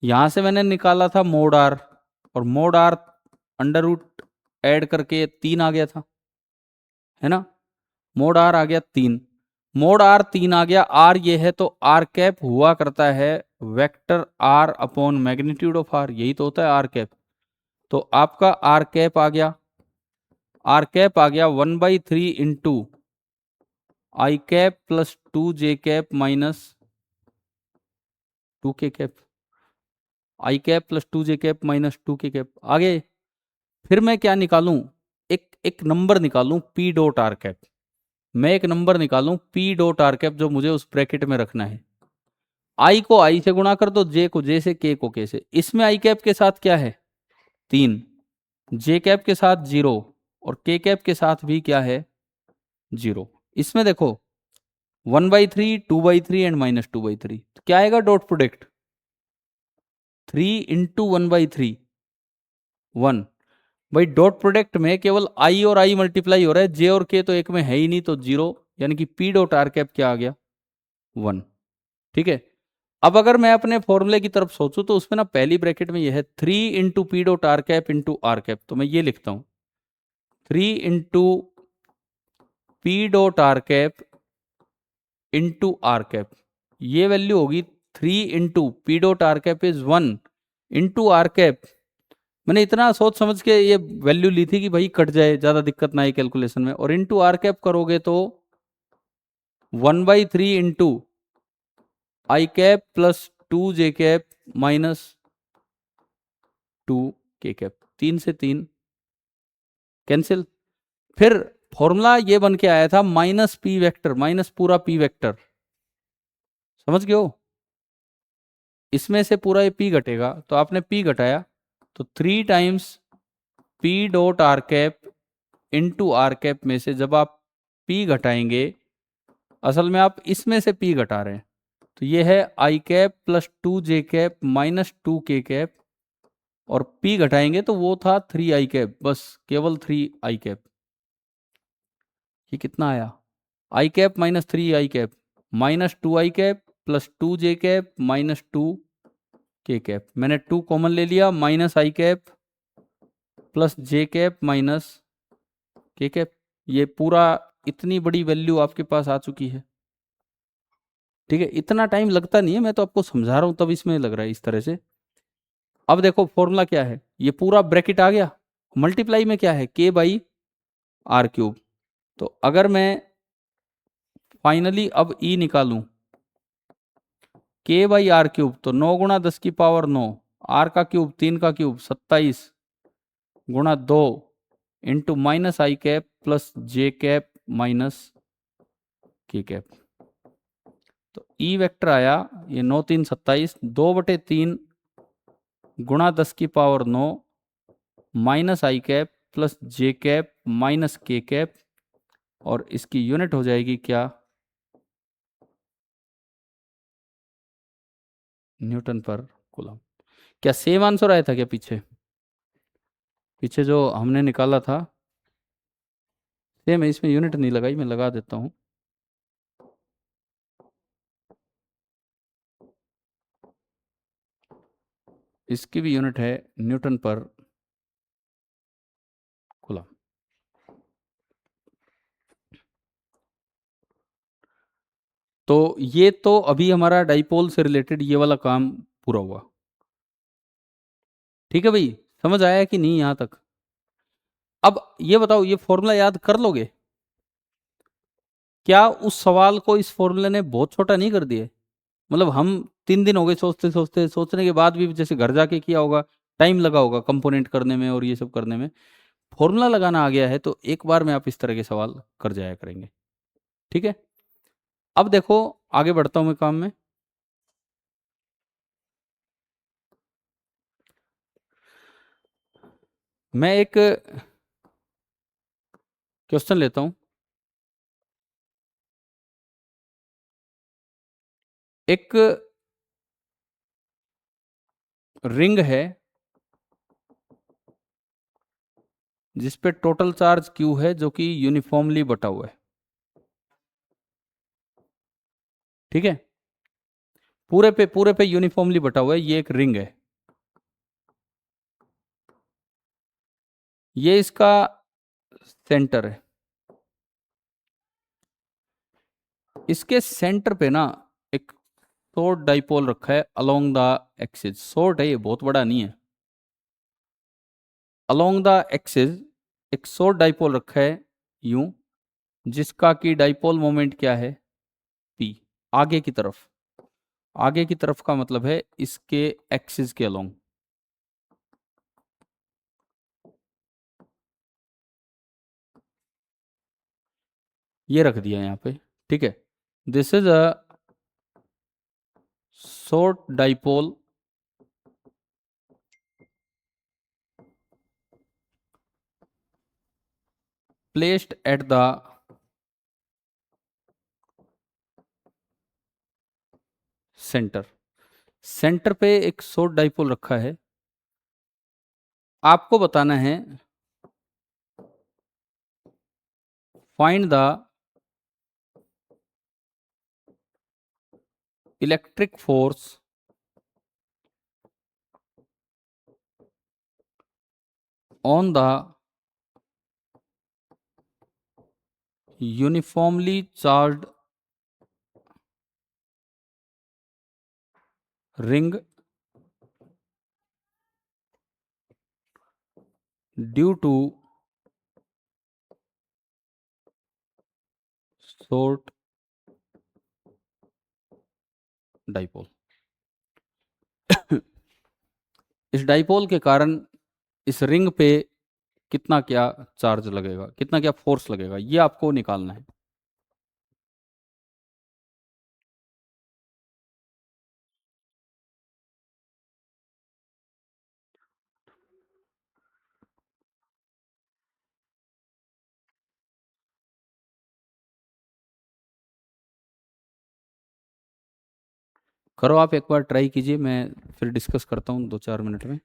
यहां से मैंने निकाला था मोड R, और mod R under root add करके 3 आ गया था, है ना। मोड R आ गया 3, मोड R 3 आ गया, R ये है तो R कैप हुआ करता है vector R upon magnitude of R, यही तो होता है R कैप। तो आपका R कैप आ गया, R कैप आ गया 1/3 into I cap plus 2j cap minus 2k cap, I cap plus 2j cap minus 2k cap. आगे फिर मैं क्या निकालूं, एक एक नंबर निकालूं P.R कैप, मैं एक नंबर निकालूं P.R कैप जो मुझे उस ब्रैकेट में रखना है। आई को आई से गुणा कर दो, जे को जे से, के को के से। इसमें आई कैप के साथ क्या है 3, जे कैप के साथ 0, और के कैप के साथ भी क्या है 0। इसमें देखो 1/3, 2/3 एंड -2/3, तो क्या आएगा डॉट प्रोडक्ट, 3 इंटू 1/3 1। भाई डॉट प्रोडक्ट में केवल आई और आई मल्टीप्लाई हो रहा है, जे और के तो एक में है ही नहीं, तो 0, यानी कि P.R कैप क्या आ गया 1। ठीक है। अब अगर मैं अपने फॉर्मूले की तरफ सोचूं तो उसमें ना पहली ब्रैकेट में ये है 3 into P.R cap into R cap, तो मैं ये लिखता हूं 3 into P.R cap into R cap, ये वैल्यू होगी 3 into P.R cap is 1 into R cap. मैंने इतना सोच समझ के ये वैल्यू ली थी कि भाई कट जाए, ज्यादा दिक्कत ना आए कैलकुलेशन में, और इंटू R कैप करोगे तो 1/3 into I cap plus 2j cap minus 2k cap, 3 से 3 कैंसिल। फिर फॉर्मूला ये बन के आया था माइनस P वेक्टर, माइनस पूरा P वेक्टर, समझ गए हो। इसमें से पूरा ये P घटेगा, तो आपने P घटाया तो 3 times P.R cap into R cap में से जब आप P घटाएंगे, असल में आप इसमें से P घटा रहे हैं, तो ये है I cap plus 2 J cap minus 2 K cap, और P घटाएंगे तो वो था 3 i कैप, बस केवल 3 i कैप। ये कितना आया? I cap minus 3 i cap minus 2 i cap plus 2 J cap minus 2 K cap. मैंने 2 कॉमन ले लिया, minus i cap plus J cap minus K cap. ये पूरा इतनी बड़ी वैल्यू आपके पास आ चुकी है। ठीक है, इतना टाइम लगता नहीं है, मैं तो आपको समझा रहा हूं तब इसमें लग रहा है इस तरह से। अब देखो फॉर्मूला क्या है, ये पूरा ब्रैकेट आ गया, मल्टीप्लाई में क्या है, k/r³ तो अगर मैं फाइनली अब ई निकालूं, k/r³ तो 9 × 10⁻9, r का क्यूब 3 का क्यूब 27 गुणा 2 into minus i cap plus J cap minus K cap. तो ई वेक्टर आया, ये 9×3 = 27, 2/3 गुणा 10⁻9 minus i cap plus J cap minus K cap, और इसकी यूनिट हो जाएगी क्या, न्यूटन पर कूलम। क्या सेम आंसर आया था क्या पीछे? पीछे जो हमने निकाला था सेम है, इसमें यूनिट नहीं लगाई, मैं लगा देता हूँ। इसकी भी यूनिट है न्यूटन पर कूलम। तो ये तो अभी हमारा डाइपोल से रिलेटेड ये वाला काम पूरा हुआ। ठीक है भाई, समझ आया कि नहीं यहां तक? अब ये बताओ, ये फॉर्मूला याद कर लोगे? क्या उस सवाल को इस फॉर्मूले ने बहुत छोटा नहीं कर दिया? मतलब हम 3 दिन हो गए सोचते सोचते, सोचने के बाद भी जैसे घर जाके किया होगा, टाइम लगा होगा कंपोनेंट करने में और ये सब करने में, फॉर्मूला लगाना आ गया है तो एक बार में आप इस तरह के सवाल कर जाया करेंगे। ठीक है, अब देखो आगे बढ़ता हूं मैं काम में। मैं एक क्वेश्चन लेता हूं। एक रिंग है जिस पे टोटल चार्ज Q है जो कि यूनिफॉर्मली बटा हुआ है। ठीक है, पूरे पे यूनिफॉर्मली बटा हुआ है, ये एक रिंग है। ये इसका सेंटर है। इसके सेंटर पे ना एक शॉर्ट डाइपोल रखा है अलोंग द एक्सिस। शॉर्ट है, ये बहुत बड़ा नहीं है। अलोंग द एक्सिस एक शॉर्ट डाइपोल रखा है यूं, जिसका कि डाइपोल मोमेंट क्या है, P। आगे की तरफ, आगे की तरफ का मतलब है इसके एक्सिस के अलोंग। ये रख दिया यहाँ पे। ठीक है, this is a short dipole placed at the center। Centre पे एक शॉर्ट डाइपोल रखा है। आपको बताना है find the electric force on the uniformly charged ring due to short dipole. इस डाइपोल के कारण इस रिंग पे कितना क्या चार्ज लगेगा, कितना क्या फोर्स लगेगा, ये आपको निकालना है। करो आप एक बार ट्राई कीजिए, मैं फिर डिस्कस करता हूँ 2-4 मिनट में।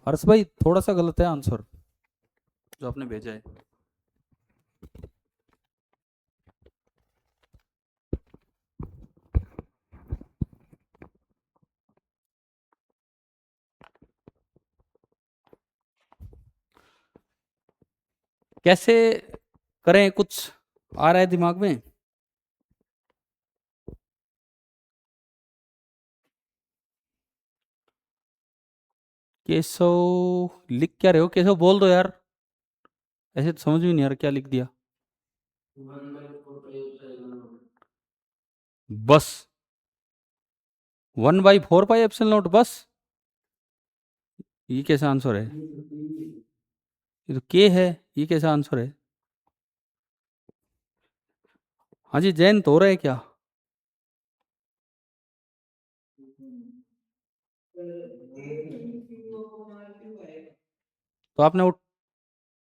हर्ष भाई, थोड़ा सा गलत है आंसर जो आपने भेजा है। कैसे करें, कुछ आ रहा है दिमाग में? केशव लिख क्या रहे हो? केशव बोल दो यार, ऐसे तो समझ में नहीं आ रहा क्या लिख दिया। बस 1/4 पाई एप्सिलॉन नॉट बस? ये कैसा आंसर है? ये तो के है, ये कैसा आंसर है? हाँ जी, जैन तो हो रहा है क्या? तो आपने वो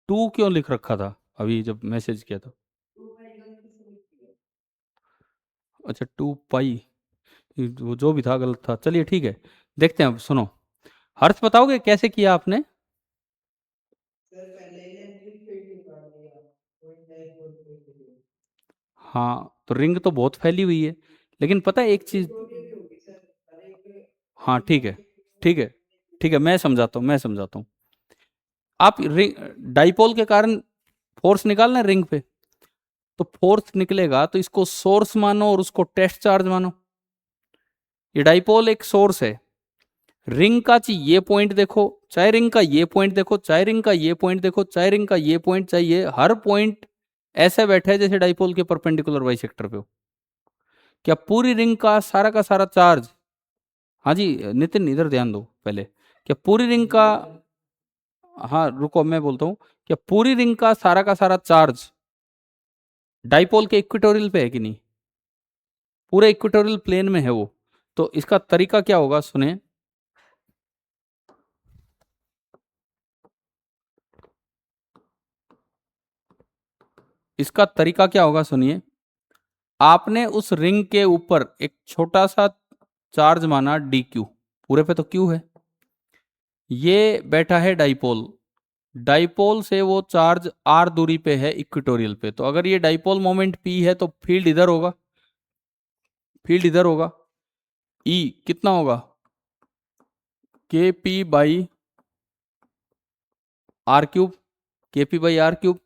2 क्यों लिख रखा था अभी जब मैसेज किया था? अच्छा 2 पाई, वो जो भी था गलत था। चलिए ठीक है, देखते हैं। अब सुनो, हर्ष बताओगे कैसे किया आपने? हाँ, तो रिंग तो बहुत फैली हुई है, लेकिन पता है एक चीज। हाँ ठीक है, ठीक है, ठीक है, मैं समझाता हूँ। आप रिंग, डाइपोल के कारण फोर्स निकालना है रिंग पे, तो फोर्स निकलेगा तो इसको सोर्स मानो और उसको टेस्ट चार्ज मानो। ये डाइपोल एक सोर्स है। रिंग का चाहिए ये पॉइंट देखो, चाहे रिंग का ये पॉइंट देखो, चाहे रिंग का ये पॉइंट देखो, चाहे रिंग का ये पॉइंट चाहिए, हर पॉइंट ऐसे बैठा है जैसे डाइपोल के परपेंडिकुलर वाई सेक्टर पे हो। क्या पूरी रिंग का सारा चार्ज, हाँ जी नितिन इधर ध्यान दो पहले, क्या पूरी रिंग का, हाँ रुको मैं बोलता हूँ, क्या पूरी रिंग का सारा चार्ज डाइपोल के इक्वेटोरियल पे है कि नहीं? पूरे इक्वेटोरियल प्लेन में है वो। तो इसका तरीका क्या होगा सुने, इसका तरीका क्या होगा सुनिए। आपने उस रिंग के ऊपर एक छोटा सा चार्ज माना डी क्यू, पूरे पे तो क्यू है, ये बैठा है डाइपोल, डाइपोल से वो चार्ज आर दूरी पे है इक्वेटोरियल पे। तो अगर ये डाइपोल मोमेंट पी है तो फील्ड इधर होगा, फील्ड इधर होगा। ई कितना होगा? के पी बाई आर क्यूब, के पी बाई आर क्यूब।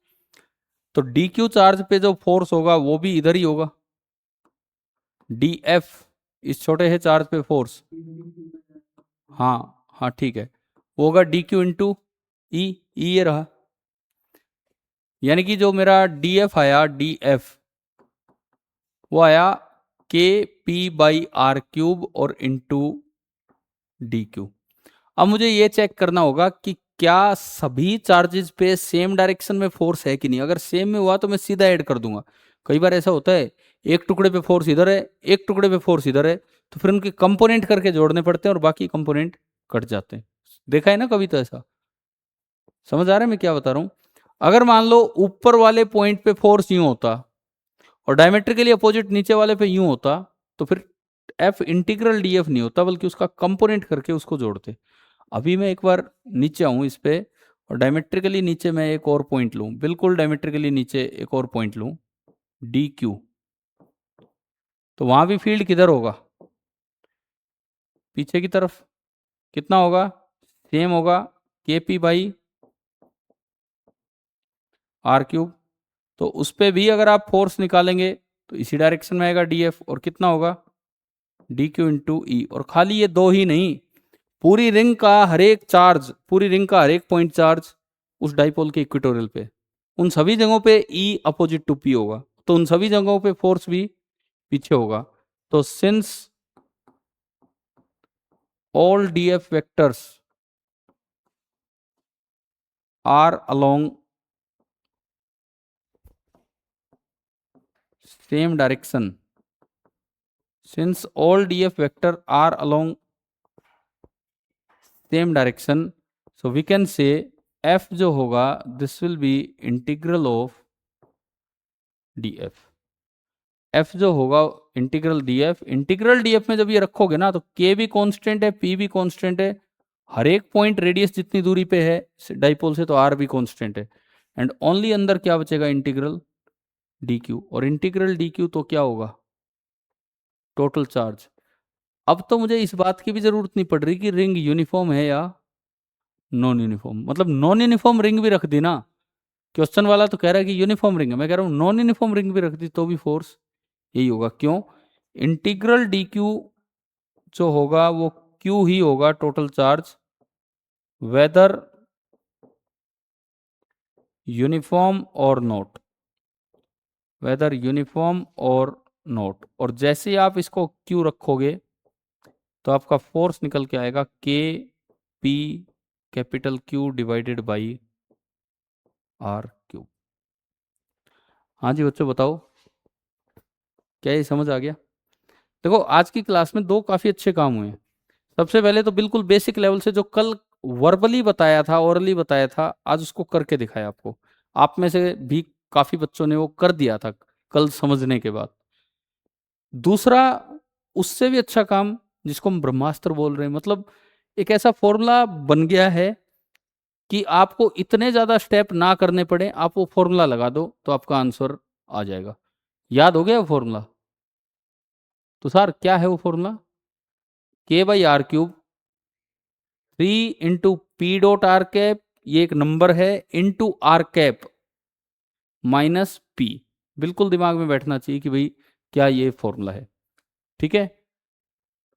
तो डी क्यू चार्ज पे जो फोर्स होगा वो भी इधर ही होगा, डी एफ, इस छोटे से चार्ज पे फोर्स। हाँ हाँ ठीक है, वो होगा डी क्यू इंटू ई, ई ये रहा। यानी कि जो मेरा डी एफ आया, डी एफ वो आया kp/r³ और इंटू dq। अब मुझे ये चेक करना होगा कि क्या सभी चार्जेस पे सेम डायरेक्शन में फोर्स है कि नहीं। अगर सेम में हुआ तो मैं सीधा ऐड कर दूंगा। कई बार ऐसा होता है, एक टुकड़े पे फोर्स इधर है, एक टुकड़े पे फोर्स इधर है, तो फिर उनके कंपोनेंट करके जोड़ने पड़ते हैं और बाकी कंपोनेंट कट जाते हैं। देखा है ना कभी तो ऐसा। समझ आ रहा है मैं क्या बता रहा हूं। अगर मान लो ऊपर वाले पॉइंट पे फोर्स यूं होता और डायमेट्रिकली अपोजिट नीचे वाले पे यूं होता, तो फिर एफ इंटीग्रल डी एफ नहीं होता, बल्कि उसका कंपोनेंट करके उसको जोड़ते। अभी मैं एक बार नीचे आऊं इस पे और डायमेट्रिकली नीचे मैं एक और पॉइंट लूं, बिल्कुल डायमेट्रिकली नीचे एक और पॉइंट लूं डी क्यू, तो वहां भी फील्ड किधर होगा, पीछे की तरफ। कितना होगा, सेम होगा, के p/r³। तो उस पर भी अगर आप फोर्स निकालेंगे तो इसी डायरेक्शन में आएगा डी एफ, और कितना होगा डी क्यू इंटू ई। और खाली ये दो ही नहीं, पूरी रिंग का हर एक चार्ज, पूरी रिंग का हर एक पॉइंट चार्ज उस डाइपोल के इक्वेटोरियल पे, उन सभी जगहों पे ई अपोजिट टू पी होगा, तो उन सभी जगहों पे फोर्स भी पीछे होगा। तो since all D F vectors are along same direction, since all df vector are along same direction, so we can say f जो होगा this will be integral of df। f जो होगा इंटीग्रल df, इंटीग्रल df में जब ये रखोगे ना तो k भी कांस्टेंट है, p भी कांस्टेंट है, हर एक पॉइंट रेडियस जितनी दूरी पे है डाइपोल से, तो r भी कांस्टेंट है, एंड ओनली अंदर क्या बचेगा इंटीग्रल dq। और इंटीग्रल dq तो क्या होगा टोटल चार्ज। अब तो मुझे इस बात की भी जरूरत नहीं पड़ रही कि रिंग यूनिफॉर्म है या नॉन यूनिफॉर्म, मतलब नॉन यूनिफॉर्म रिंग भी रख दी ना। क्वेश्चन वाला तो कह रहा है कि यूनिफॉर्म रिंग है, मैं कह रहा हूँ नॉन यूनिफॉर्म रिंग भी रख दी तो भी फोर्स यही होगा। क्यों, इंटीग्रल डी क्यू जो होगा वो क्यू ही होगा टोटल चार्ज, वेदर यूनिफॉर्म और नॉट, वेदर यूनिफॉर्म और नॉट। और जैसे ही आप इसको क्यू रखोगे तो आपका फोर्स निकल के आएगा K P capital Q divided by R Q. हाँ जी बच्चों बताओ, क्या ये समझ आ गया। देखो आज की क्लास में दो काफी अच्छे काम हुए हैं। सबसे पहले तो बिल्कुल बेसिक लेवल से जो कल वर्बली बताया था, ओरली बताया था, आज उसको करके दिखाया आपको। आप में से भी काफी बच्चों ने वो कर दिया था कल समझने के बाद। दूसरा, उससे भी अच्छा काम जिसको हम ब्रह्मास्त्र बोल रहे हैं, मतलब एक ऐसा फॉर्मूला बन गया है कि आपको इतने ज्यादा स्टेप ना करने पड़े, आप वो फॉर्मूला लगा दो तो आपका आंसर आ जाएगा। याद हो गया वो फॉर्मूला। तो सर क्या है वो फॉर्मूला, k/r³, 3 × p.r कैप, ये एक नंबर है, into R cap minus P. बिल्कुल दिमाग में बैठना चाहिए कि भाई क्या ये फॉर्मूला है, ठीक है।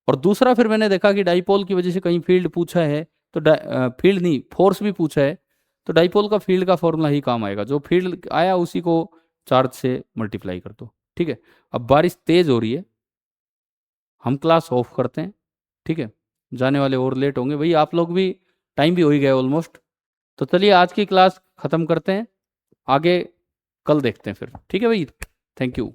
और दूसरा फिर मैंने देखा कि डाइपोल की वजह से कहीं फील्ड पूछा है, तो फील्ड नहीं फोर्स भी पूछा है, तो डाइपोल का फील्ड का फॉर्मूला ही काम आएगा, जो फील्ड आया उसी को चार्ज से मल्टीप्लाई कर दो, ठीक है। अब बारिश तेज हो रही है, हम क्लास ऑफ करते हैं, ठीक है। जाने वाले और लेट होंगे भाई, आप लोग भी, टाइम भी हो ही गया ऑलमोस्ट। तो चलिए आज की क्लास खत्म करते हैं, आगे कल देखते हैं फिर, ठीक है भाई। Thank you.